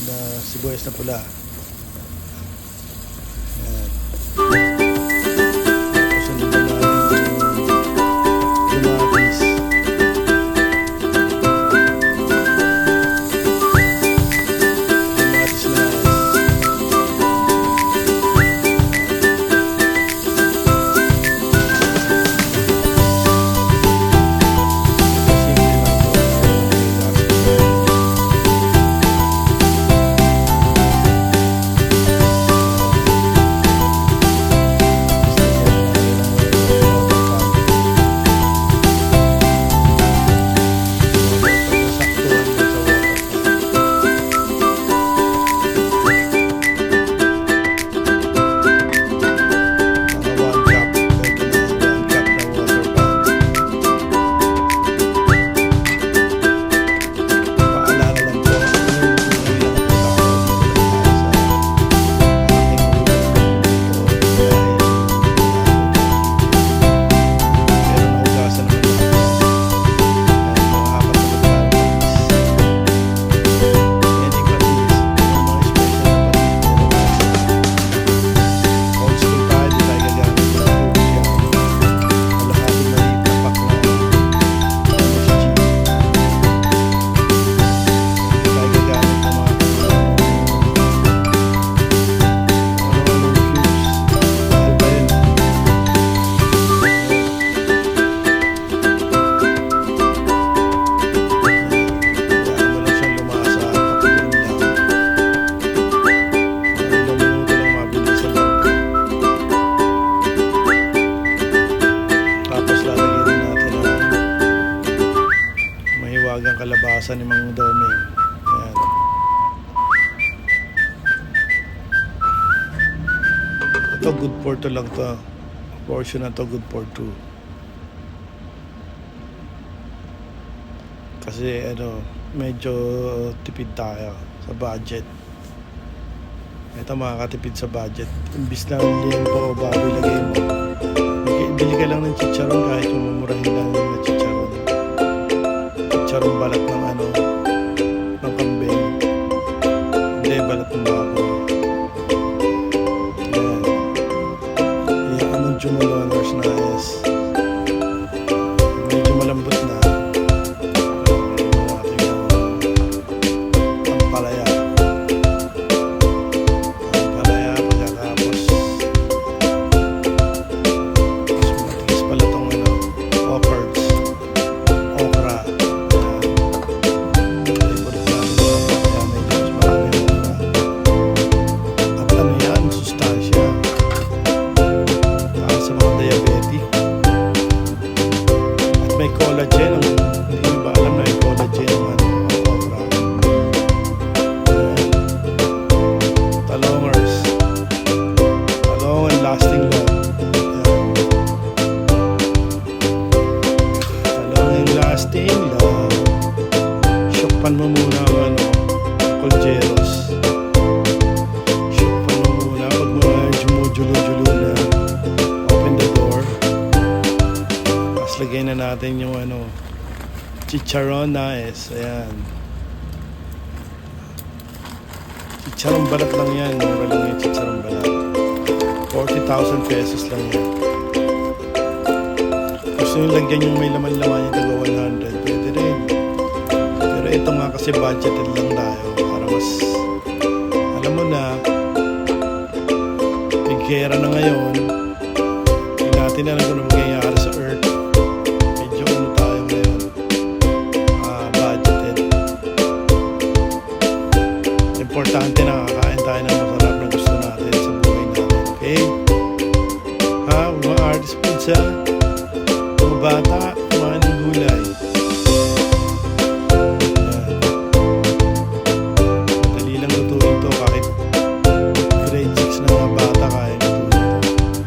na sibuyas na pula. Ayan. Tapos nandito na ating kamatis. Ang kalabasa ni Mang Doming. Ayan. Ito good for 2 lang to. Portion na to good for 2. Kasi medyo tipid tayo sa budget. Ito makakatipid sa budget. Imbis na liempo o baboy lagay mo, bili ka lang ng chicharon kahit yung mamurahin lang na chicharon. Charong balat ng ng kambing, hindi balat ng baboy. Yan ang jumoloners na is medyo malambot na yung ating ampalaya pagkatapos matigas pala itong okra. Collagen, hindi nyo ba alam na yung collagen ng okra? Talongers, talong and lasting love. Talong and lasting love. Shokpan mo muna ang colgeros. Shokpan mo muna pag mga jumujulo-julo na. Open the door. Lagay na natin yung chicharon na is. Ayan. Chicharon balat lang yan. Mura lang yung chicharon balat. 40,000 pesos lang yan. Gusto nyo lagyan yung may laman-laman yung taga 100. Pwede rin. Pero ito nga kasi budgeted lang tayo. Para mas alam mo na bigkera na ngayon. Hindi natin alam kung ano mangyayari sa earth. Importante na kakain tayo ng masarap na gusto natin sa buhay natin. Okay? Mga artist foods ha? Mga bata, kumain ng gulay. Madali lang lutuin to kahit grade 6 na mga bata kaya lutuin to.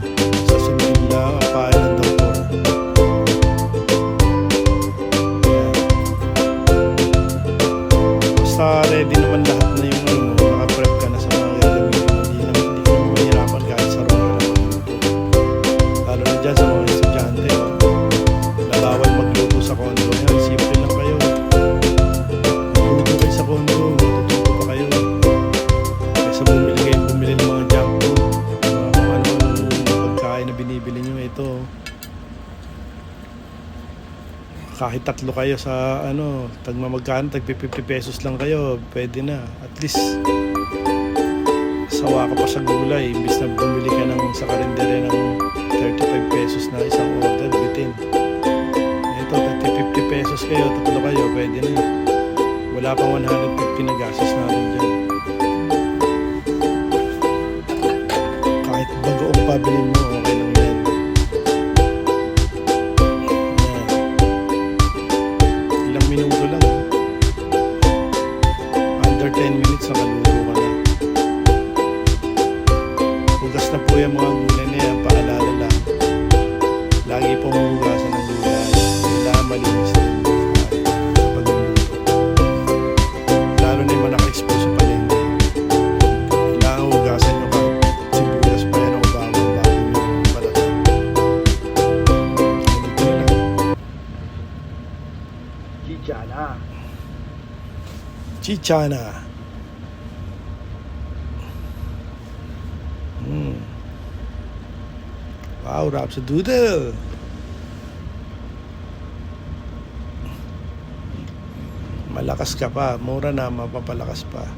kahit tatlo kayo sa ano, tagmamagkano, tag 50 pesos lang kayo, pwede na. At least, sawa ka pa sa gulay, imbis na bumili ka ng sa karindere ng 35 pesos na isang order, bitin. Ito, 50 pesos kayo, tatlo kayo, pwede na. Wala pang 150 na gastos natin dyan. Kahit bagoong pabilin mo, okay lang yan. Ilang minuto lang. Under 10 minutes nakaluto ka na. Hugas na po yung mga gulay na yan, paalala lang. Lagi pong hugasan ng gulay. Kailangan malinis din sa pagluluto. Lalo na yung mga naka-expose sa palengke. Kailangan hugasan nyo ka. Sibuyas pa yan o bawang bago nyo palata. Dito na lang. Chichana. Chichana. Wow, rap sa doodle. Malakas ka pa. Mura na, mapapalakas pa.